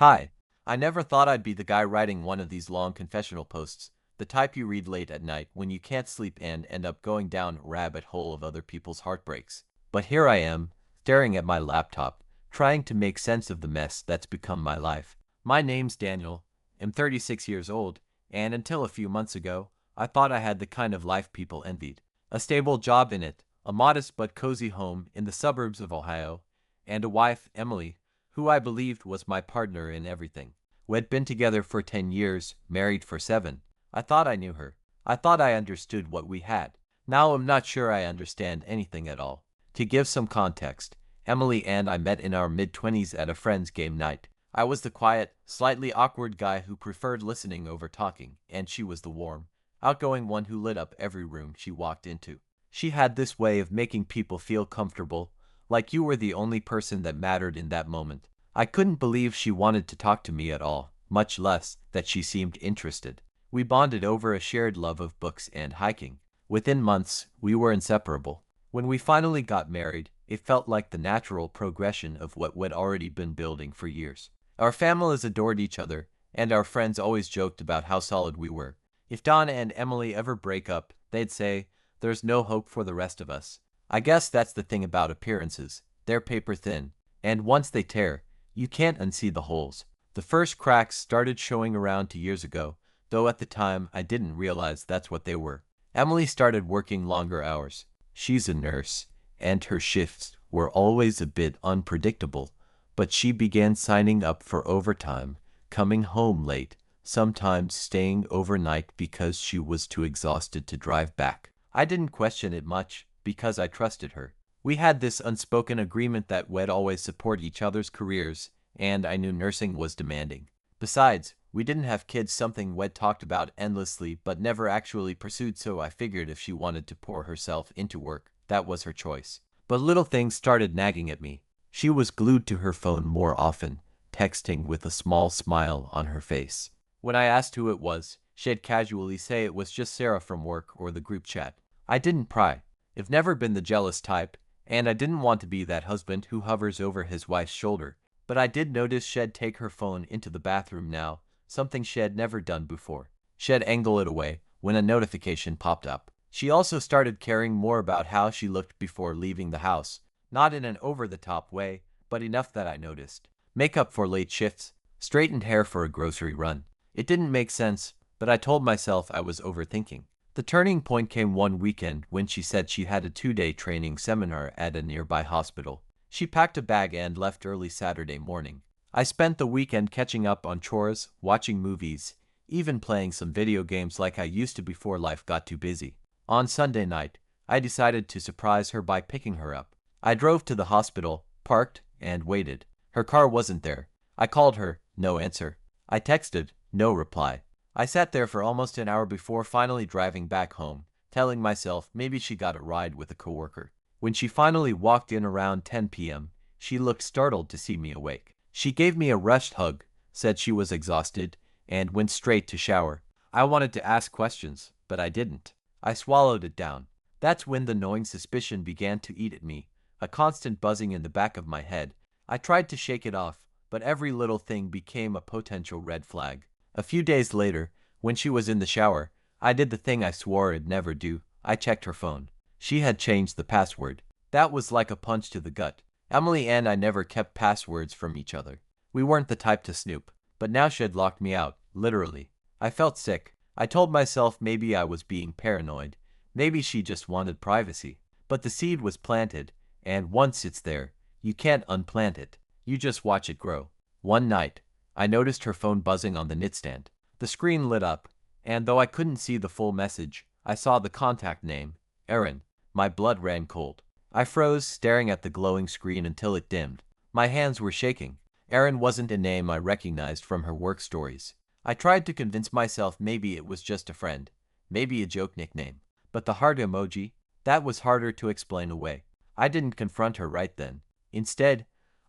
Hi. I never thought I'd be the guy writing one of these long confessional posts, the type you read late at night when you can't sleep and end up going down a rabbit hole of other people's heartbreaks. But here I am, staring at my laptop, trying to make sense of the mess that's become my life. My name's Daniel, I'm 36 years old, and until a few months ago, I thought I had the kind of life people envied. A stable job in it, a modest but cozy home in the suburbs of Ohio, and a wife, Emily, who I believed was my partner in everything. We'd been together for 10 years, married for 7. I thought I knew her. I thought I understood what we had. Now I'm not sure I understand anything at all. To give some context, Emily and I met in our mid-20s at a friend's game night. I was the quiet, slightly awkward guy who preferred listening over talking, and she was the warm, outgoing one who lit up every room she walked into. She had this way of making people feel comfortable, like you were the only person that mattered in that moment. I couldn't believe she wanted to talk to me at all, much less that she seemed interested. We bonded over a shared love of books and hiking. Within months, we were inseparable. When we finally got married, it felt like the natural progression of what we'd already been building for years. Our families adored each other, and our friends always joked about how solid we were. If Don and Emily ever break up, they'd say, "There's no hope for the rest of us." I guess that's the thing about appearances. They're paper thin, and once they tear, you can't unsee the holes. The first cracks started showing around 2 years ago, though at the time I didn't realize that's what they were. Emily started working longer hours. She's a nurse, and her shifts were always a bit unpredictable, but she began signing up for overtime, coming home late, sometimes staying overnight because she was too exhausted to drive back. I didn't question it much, because I trusted her. We had this unspoken agreement that we'd always support each other's careers, and I knew nursing was demanding. Besides, we didn't have kids, something we'd talked about endlessly but never actually pursued, so I figured if she wanted to pour herself into work, that was her choice. But little things started nagging at me. She was glued to her phone more often, texting with a small smile on her face. When I asked who it was, she'd casually say it was just Sarah from work or the group chat. I didn't pry. I've never been the jealous type, and I didn't want to be that husband who hovers over his wife's shoulder. But I did notice she'd take her phone into the bathroom now, something she'd never done before. She'd angle it away when a notification popped up. She also started caring more about how she looked before leaving the house, not in an over-the-top way, but enough that I noticed. Makeup for late shifts, straightened hair for a grocery run. It didn't make sense, but I told myself I was overthinking. The turning point came one weekend when she said she had a 2-day training seminar at a nearby hospital. She packed a bag and left early Saturday morning. I spent the weekend catching up on chores, watching movies, even playing some video games like I used to before life got too busy. On Sunday night, I decided to surprise her by picking her up. I drove to the hospital, parked, and waited. Her car wasn't there. I called her, no answer. I texted, no reply. I sat there for almost an hour before finally driving back home, telling myself maybe she got a ride with a coworker. When she finally walked in around 10 p.m., she looked startled to see me awake. She gave me a rushed hug, said she was exhausted, and went straight to shower. I wanted to ask questions, but I didn't. I swallowed it down. That's when the gnawing suspicion began to eat at me, a constant buzzing in the back of my head. I tried to shake it off, but every little thing became a potential red flag. A few days later, when she was in the shower, I did the thing I swore I'd never do. I checked her phone. She had changed the password. That was like a punch to the gut. Emily and I never kept passwords from each other. We weren't the type to snoop, but now she'd locked me out, literally. I felt sick. I told myself maybe I was being paranoid. Maybe she just wanted privacy. But the seed was planted, and once it's there, you can't unplant it. You just watch it grow. One night, I noticed her phone buzzing on the nightstand. The screen lit up, and though I couldn't see the full message, I saw the contact name, Aaron. My blood ran cold. I froze, staring at the glowing screen until it dimmed. My hands were shaking. Aaron wasn't a name I recognized from her work stories. I tried to convince myself maybe it was just a friend, maybe a joke nickname. But the heart emoji, that was harder to explain away. I didn't confront her right then. Instead,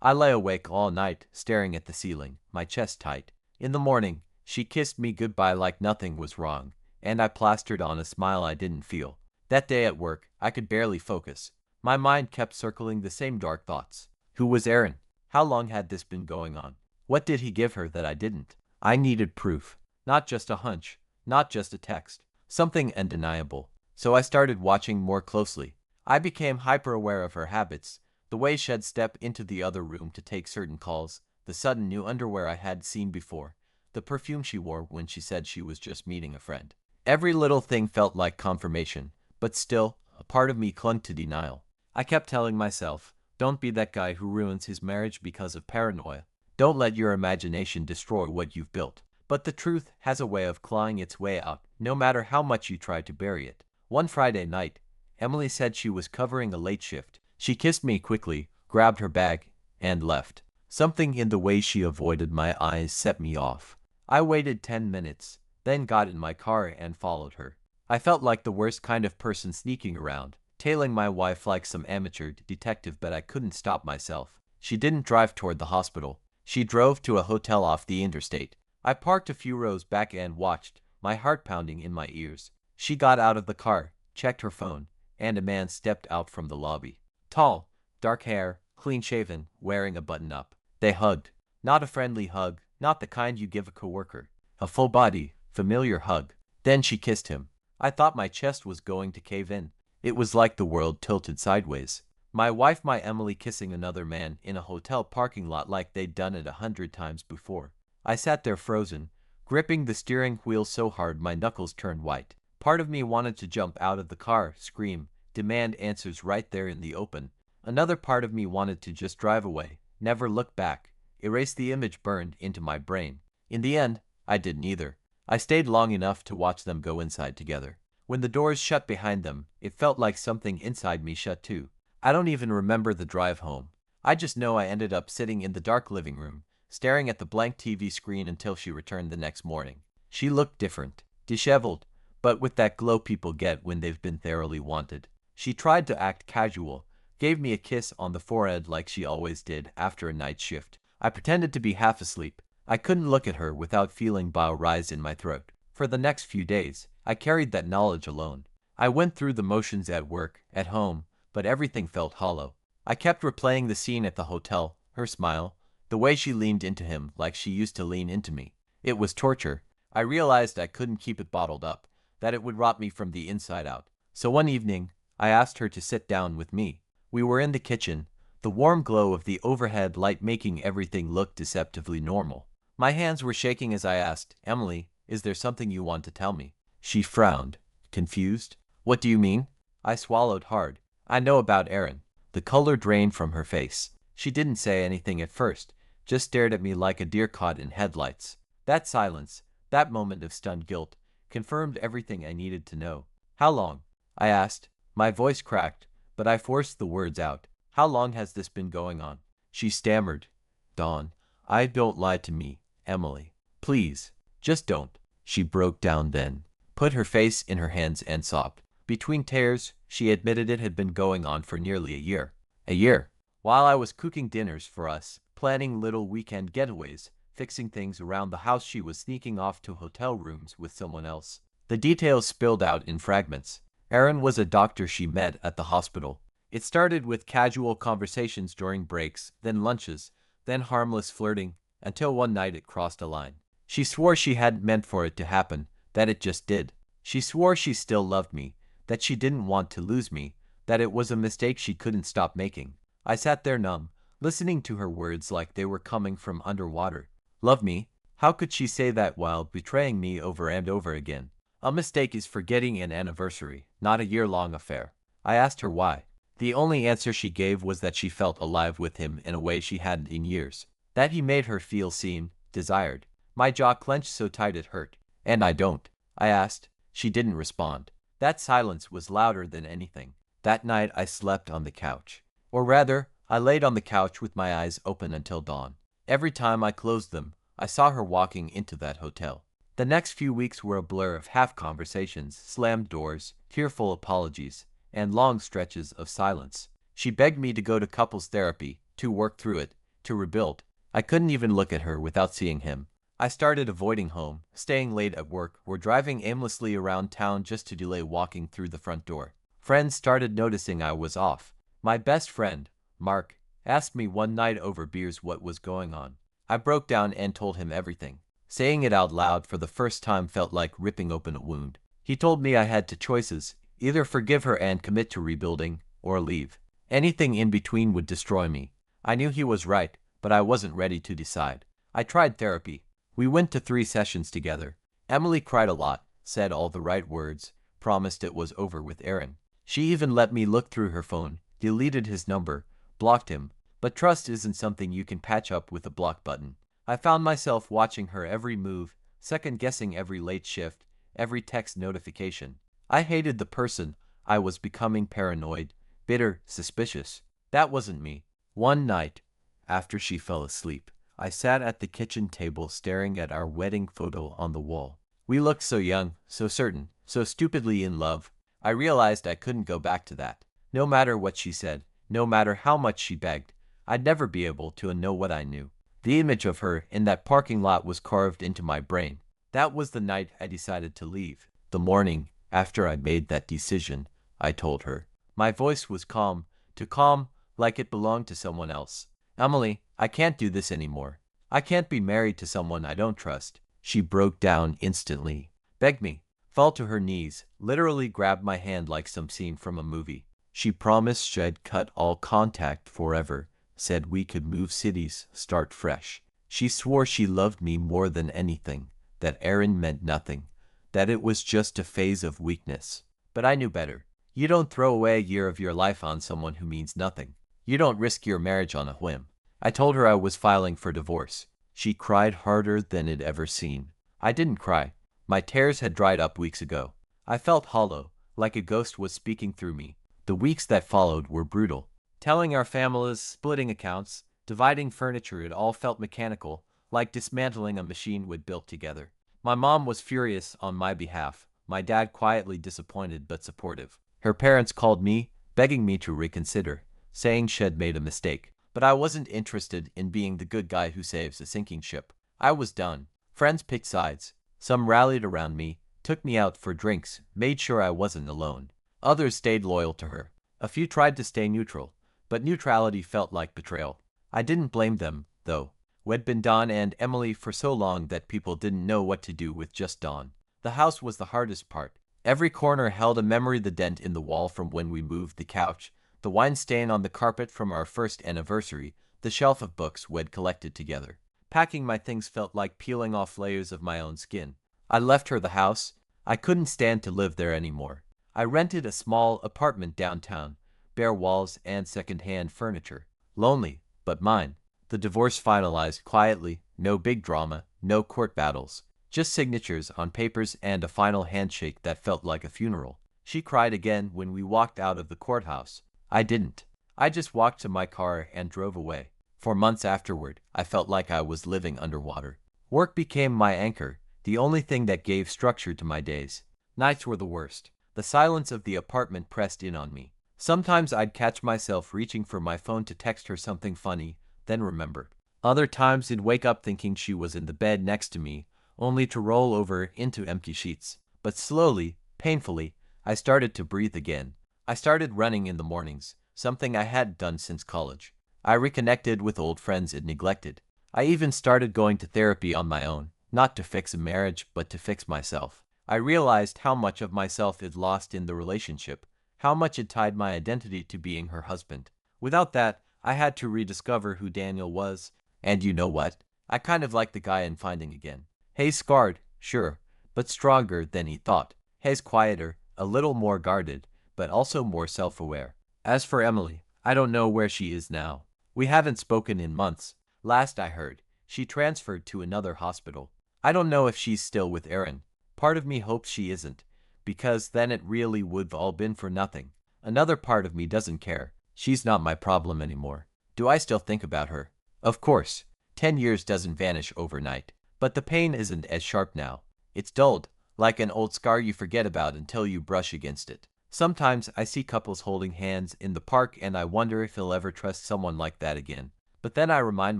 I lay awake all night, staring at the ceiling, my chest tight. In the morning, she kissed me goodbye like nothing was wrong, and I plastered on a smile I didn't feel. That day at work, I could barely focus. My mind kept circling the same dark thoughts. Who was Aaron? How long had this been going on? What did he give her that I didn't? I needed proof. Not just a hunch. Not just a text. Something undeniable. So I started watching more closely. I became hyper-aware of her habits, the way she'd step into the other room to take certain calls, the sudden new underwear I had seen before, the perfume she wore when she said she was just meeting a friend. Every little thing felt like confirmation, but still, a part of me clung to denial. I kept telling myself, don't be that guy who ruins his marriage because of paranoia. Don't let your imagination destroy what you've built. But the truth has a way of clawing its way out, no matter how much you try to bury it. One Friday night, Emily said she was covering a late shift. She kissed me quickly, grabbed her bag, and left. Something in the way she avoided my eyes set me off. I waited 10 minutes, then got in my car and followed her. I felt like the worst kind of person sneaking around, tailing my wife like some amateur detective, but I couldn't stop myself. She didn't drive toward the hospital. She drove to a hotel off the interstate. I parked a few rows back and watched, my heart pounding in my ears. She got out of the car, checked her phone, and a man stepped out from the lobby. Tall, dark hair, clean-shaven, wearing a button-up. They hugged. Not a friendly hug, not the kind you give a coworker. A full-body, familiar hug. Then she kissed him. I thought my chest was going to cave in. It was like the world tilted sideways. My wife, my Emily, kissing another man in a hotel parking lot like they'd done it 100 times before. I sat there frozen, gripping the steering wheel so hard my knuckles turned white. Part of me wanted to jump out of the car, scream, demand answers right there in the open. Another part of me wanted to just drive away, never look back, erase the image burned into my brain. In the end, I did neither. I stayed long enough to watch them go inside together. When the doors shut behind them, it felt like something inside me shut too. I don't even remember the drive home. I just know I ended up sitting in the dark living room, staring at the blank TV screen until she returned the next morning. She looked different, disheveled, but with that glow people get when they've been thoroughly wanted. She tried to act casual, gave me a kiss on the forehead like she always did after a night shift. I pretended to be half asleep. I couldn't look at her without feeling bile rise in my throat. For the next few days, I carried that knowledge alone. I went through the motions at work, at home, but everything felt hollow. I kept replaying the scene at the hotel, her smile, the way she leaned into him like she used to lean into me. It was torture. I realized I couldn't keep it bottled up, that it would rot me from the inside out. So one evening, I asked her to sit down with me. We were in the kitchen, the warm glow of the overhead light making everything look deceptively normal. My hands were shaking as I asked, Emily, is there something you want to tell me? She frowned, confused. What do you mean? I swallowed hard. I know about Aaron. The color drained from her face. She didn't say anything at first, just stared at me like a deer caught in headlights. That silence, that moment of stunned guilt, confirmed everything I needed to know. How long? I asked. My voice cracked, but I forced the words out. How long has this been going on? She stammered. Dawn, don't lie to me, Emily. Please, just don't. She broke down then, put her face in her hands and sobbed. Between tears, she admitted it had been going on for nearly a year. A year. While I was cooking dinners for us, planning little weekend getaways, fixing things around the house, she was sneaking off to hotel rooms with someone else. The details spilled out in fragments. Aaron was a doctor she met at the hospital. It started with casual conversations during breaks, then lunches, then harmless flirting, until one night it crossed a line. She swore she hadn't meant for it to happen, that it just did. She swore she still loved me, that she didn't want to lose me, that it was a mistake she couldn't stop making. I sat there numb, listening to her words like they were coming from underwater. Love me? How could she say that while betraying me over and over again? A mistake is forgetting an anniversary, not a year-long affair. I asked her why. The only answer she gave was that she felt alive with him in a way she hadn't in years. That he made her feel seen, desired. My jaw clenched so tight it hurt. And I don't. I asked. She didn't respond. That silence was louder than anything. That night I slept on the couch. Or rather, I laid on the couch with my eyes open until dawn. Every time I closed them, I saw her walking into that hotel. The next few weeks were a blur of half-conversations, slammed doors, tearful apologies, and long stretches of silence. She begged me to go to couples therapy, to work through it, to rebuild. I couldn't even look at her without seeing him. I started avoiding home, staying late at work, or driving aimlessly around town just to delay walking through the front door. Friends started noticing I was off. My best friend, Mark, asked me one night over beers what was going on. I broke down and told him everything. Saying it out loud for the first time felt like ripping open a wound. He told me I had two choices, either forgive her and commit to rebuilding, or leave. Anything in between would destroy me. I knew he was right, but I wasn't ready to decide. I tried therapy. We went to 3 sessions together. Emily cried a lot, said all the right words, promised it was over with Aaron. She even let me look through her phone, deleted his number, blocked him. But trust isn't something you can patch up with a block button. I found myself watching her every move, second-guessing every late shift, every text notification. I hated the person I was becoming, paranoid, bitter, suspicious. That wasn't me. One night, after she fell asleep, I sat at the kitchen table staring at our wedding photo on the wall. We looked so young, so certain, so stupidly in love. I realized I couldn't go back to that. No matter what she said, no matter how much she begged, I'd never be able to unknow what I knew. The image of her in that parking lot was carved into my brain. That was the night I decided to leave. The morning after I made that decision, I told her. My voice was calm, too calm, like it belonged to someone else. Emily, I can't do this anymore. I can't be married to someone I don't trust. She broke down instantly, begged me, fell to her knees, literally grabbed my hand like some scene from a movie. She promised she'd cut all contact forever, said we could move cities, start fresh. She swore she loved me more than anything, that Aaron meant nothing, that it was just a phase of weakness. But I knew better. You don't throw away a year of your life on someone who means nothing. You don't risk your marriage on a whim. I told her I was filing for divorce. She cried harder than I'd ever seen. I didn't cry. My tears had dried up weeks ago. I felt hollow, like a ghost was speaking through me. The weeks that followed were brutal. Telling our families, splitting accounts, dividing furniture, it all felt mechanical, like dismantling a machine we'd built together. My mom was furious on my behalf, my dad quietly disappointed but supportive. Her parents called me, begging me to reconsider, saying she'd made a mistake. But I wasn't interested in being the good guy who saves a sinking ship. I was done. Friends picked sides. Some rallied around me, took me out for drinks, made sure I wasn't alone. Others stayed loyal to her. A few tried to stay neutral, but neutrality felt like betrayal. I didn't blame them, though. We'd been Dawn and Emily for so long that people didn't know what to do with just Dawn. The house was the hardest part. Every corner held a memory: the dent in the wall from when we moved the couch, the wine stain on the carpet from our first anniversary, the shelf of books we'd collected together. Packing my things felt like peeling off layers of my own skin. I left her the house. I couldn't stand to live there anymore. I rented a small apartment downtown, bare walls and second-hand furniture. Lonely, but mine. The divorce finalized quietly, no big drama, no court battles. Just signatures on papers and a final handshake that felt like a funeral. She cried again when we walked out of the courthouse. I didn't. I just walked to my car and drove away. For months afterward, I felt like I was living underwater. Work became my anchor, the only thing that gave structure to my days. Nights were the worst. The silence of the apartment pressed in on me. Sometimes I'd catch myself reaching for my phone to text her something funny, then remember. Other times I'd wake up thinking she was in the bed next to me, only to roll over into empty sheets. But slowly, painfully, I started to breathe again. I started running in the mornings, something I hadn't done since college. I reconnected with old friends I'd neglected. I even started going to therapy on my own, not to fix a marriage, but to fix myself. I realized how much of myself I'd lost in the relationship, how much it tied my identity to being her husband. Without that, I had to rediscover who Daniel was, and you know what? I kind of like the guy in Finding again. He's scarred, sure, but stronger than he thought. He's quieter, a little more guarded, but also more self-aware. As for Emily, I don't know where she is now. We haven't spoken in months. Last I heard, she transferred to another hospital. I don't know if she's still with Aaron. Part of me hopes she isn't, because then it really would've all been for nothing. Another part of me doesn't care. She's not my problem anymore. Do I still think about her? Of course. 10 years doesn't vanish overnight. But the pain isn't as sharp now. It's dulled, like an old scar you forget about until you brush against it. Sometimes I see couples holding hands in the park and I wonder if he'll ever trust someone like that again. But then I remind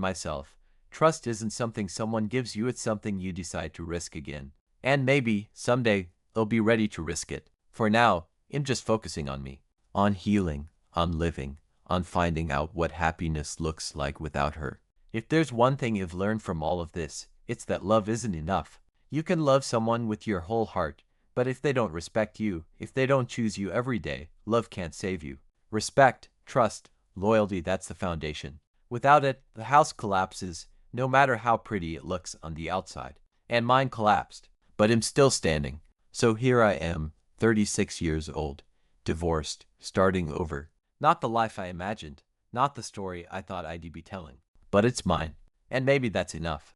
myself, trust isn't something someone gives you, it's something you decide to risk again. And maybe, someday, they'll be ready to risk it. For now, I'm just focusing on me. On healing, on living, on finding out what happiness looks like without her. If there's one thing you've learned from all of this, it's that love isn't enough. You can love someone with your whole heart, but if they don't respect you, if they don't choose you every day, love can't save you. Respect, trust, loyalty, that's the foundation. Without it, the house collapses, no matter how pretty it looks on the outside. And mine collapsed, but I'm still standing. So here I am, 36 years old, divorced, starting over. Not the life I imagined, not the story I thought I'd be telling, but it's mine. And maybe that's enough.